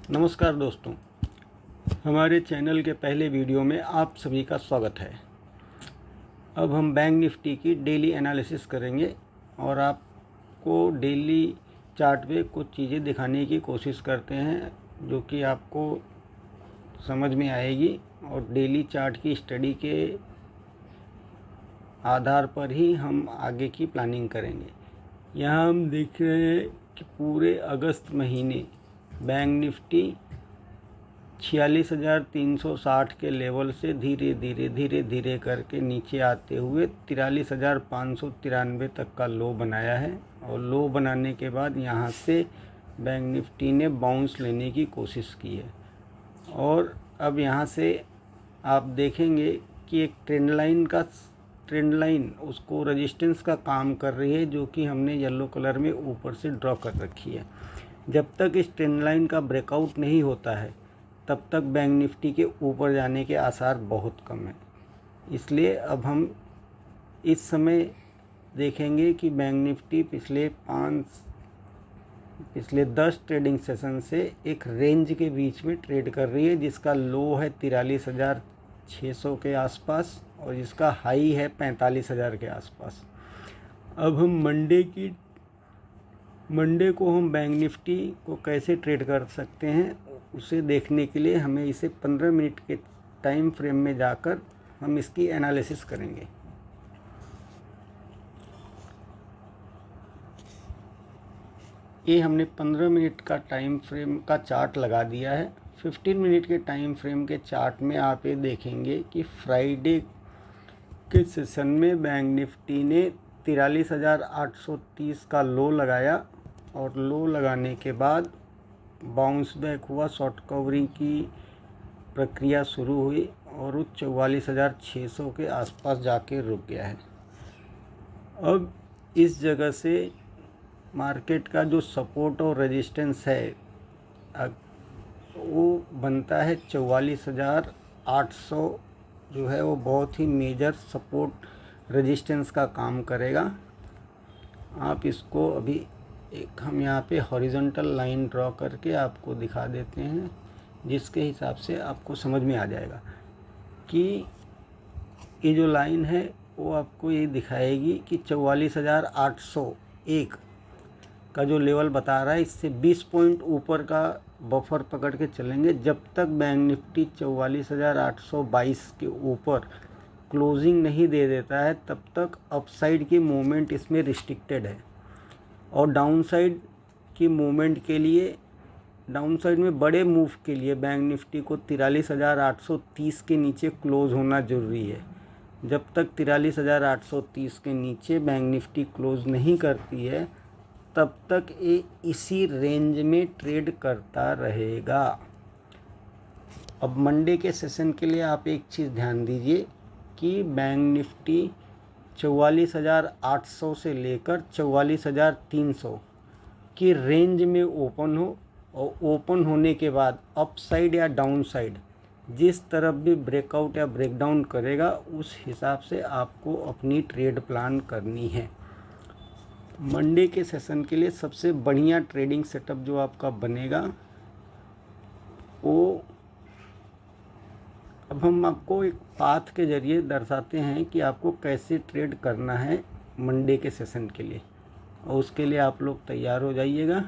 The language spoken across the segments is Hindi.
नमस्कार दोस्तों, हमारे चैनल के पहले वीडियो में आप सभी का स्वागत है। अब हम बैंक निफ्टी की डेली एनालिसिस करेंगे और आपको डेली चार्ट पे कुछ चीज़ें दिखाने की कोशिश करते हैं जो कि आपको समझ में आएगी और डेली चार्ट की स्टडी के आधार पर ही हम आगे की प्लानिंग करेंगे। यहाँ हम देख रहे हैं कि पूरे अगस्त महीने बैंक निफ्टी 46,360 के लेवल से धीरे धीरे करके नीचे आते हुए 43,593 तक का लो बनाया है और लो बनाने के बाद यहाँ से बैंक निफ्टी ने बाउंस लेने की कोशिश की है। और अब यहाँ से आप देखेंगे कि एक ट्रेंड लाइन उसको रेजिस्टेंस का काम कर रही है, जो कि हमने येलो कलर में ऊपर से ड्रॉ कर रखी है। जब तक इस ट्रेंड लाइन का ब्रेकआउट नहीं होता है तब तक बैंक निफ्टी के ऊपर जाने के आसार बहुत कम हैं। इसलिए अब हम इस समय देखेंगे कि बैंक निफ्टी पिछले 10 ट्रेडिंग सेशन से एक रेंज के बीच में ट्रेड कर रही है, जिसका लो है 43,600 के आसपास और जिसका हाई है 45,000 के आसपास। अब हम मंडे को हम बैंक निफ्टी को कैसे ट्रेड कर सकते हैं उसे देखने के लिए हमें इसे 15 मिनट के टाइम फ्रेम में जाकर हम इसकी एनालिसिस करेंगे। ये हमने 15 मिनट का टाइम फ्रेम का चार्ट लगा दिया है। 15 मिनट के टाइम फ्रेम के चार्ट में आप ये देखेंगे कि फ्राइडे के सेशन में बैंक निफ्टी ने 43,830 का लो लगाया और लो लगाने के बाद बाउंस बैक हुआ, शॉर्ट कवरिंग की प्रक्रिया शुरू हुई और वो 44,600 के आसपास जाके रुक गया है। अब इस जगह से मार्केट का जो सपोर्ट और रेजिस्टेंस है वो बनता है 44,800, जो है वो बहुत ही मेजर सपोर्ट रेजिस्टेंस का काम करेगा। आप इसको अभी हम यहाँ पे हॉरिजॉन्टल लाइन ड्रॉ करके आपको दिखा देते हैं, जिसके हिसाब से आपको समझ में आ जाएगा कि ये जो लाइन है वो आपको ये दिखाएगी कि 44,801 का जो लेवल बता रहा है, इससे 20 पॉइंट ऊपर का बफर पकड़ के चलेंगे। जब तक बैंक निफ्टी 44,822 के ऊपर क्लोजिंग नहीं दे देता है तब तक अपसाइड की मूवमेंट इसमें रिस्ट्रिक्टेड है और डाउनसाइड की मूवमेंट के लिए, डाउनसाइड में बड़े मूव के लिए बैंक निफ्टी को 43,830 के नीचे क्लोज होना ज़रूरी है। जब तक 43,830 के नीचे बैंक निफ्टी क्लोज नहीं करती है तब तक ये इसी रेंज में ट्रेड करता रहेगा। अब मंडे के सेशन के लिए आप एक चीज़ ध्यान दीजिए कि बैंक निफ्टी 44,800 से लेकर 44,300 की रेंज में ओपन हो और ओपन होने के बाद अपसाइड या डाउनसाइड जिस तरफ भी ब्रेकआउट या ब्रेकडाउन करेगा उस हिसाब से आपको अपनी ट्रेड प्लान करनी है। मंडे के सेशन के लिए सबसे बढ़िया ट्रेडिंग सेटअप जो आपका बनेगा वो अब हम आपको एक पाथ के ज़रिए दर्शाते हैं कि आपको कैसे ट्रेड करना है मंडे के सेशन के लिए, और उसके लिए आप लोग तैयार हो जाइएगा।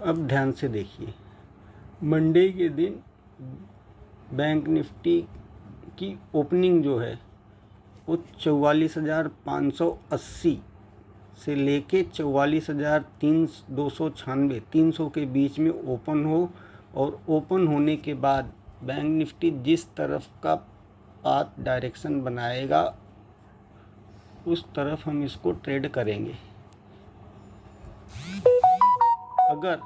अब ध्यान से देखिए, मंडे के दिन बैंक निफ्टी की ओपनिंग जो है वो 44,580 से लेके 44,296 300 के बीच में ओपन हो और ओपन होने के बाद बैंक निफ्टी जिस तरफ का पाथ डायरेक्शन बनाएगा उस तरफ हम इसको ट्रेड करेंगे। अगर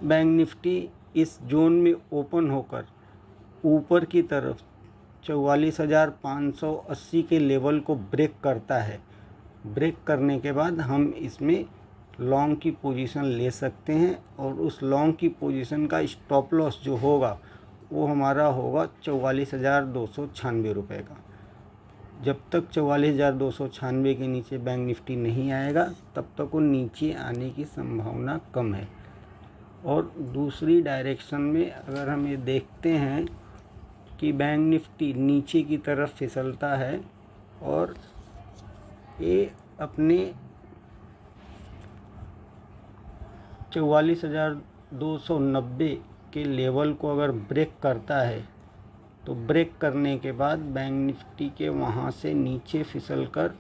बैंक निफ्टी इस जोन में ओपन होकर ऊपर की तरफ 44,580 के लेवल को ब्रेक करता है, ब्रेक करने के बाद हम इसमें लॉन्ग की पोजीशन ले सकते हैं और उस लॉन्ग की पोजीशन का स्टॉप लॉस जो होगा वो हमारा होगा 44,296 रुपये का। जब तक 44,296 के नीचे बैंक निफ्टी नहीं आएगा तब तक वो नीचे आने की संभावना कम है। और दूसरी डायरेक्शन में अगर हम ये देखते हैं कि बैंक निफ्टी नीचे की तरफ फिसलता है और ये अपने 44,290 के लेवल को अगर ब्रेक करता है तो ब्रेक करने के बाद बैंक निफ्टी के वहाँ से नीचे फिसलकर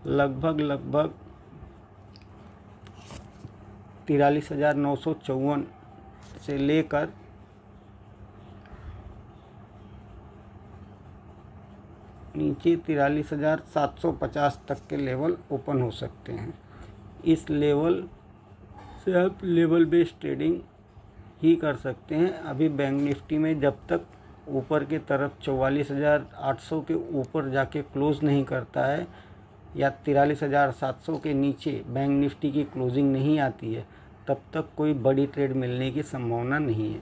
लगभग 43,954 से लेकर नीचे 43,750 तक के लेवल ओपन हो सकते हैं। इस लेवल से आप लेवल बेस्ड ट्रेडिंग ही कर सकते हैं। अभी बैंक निफ्टी में जब तक ऊपर की तरफ 44,800 के ऊपर जाके क्लोज़ नहीं करता है या 43,700 के नीचे बैंक निफ्टी की क्लोजिंग नहीं आती है तब तक कोई बड़ी ट्रेड मिलने की संभावना नहीं है।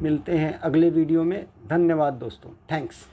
मिलते हैं अगले वीडियो में। धन्यवाद दोस्तों, थैंक्स।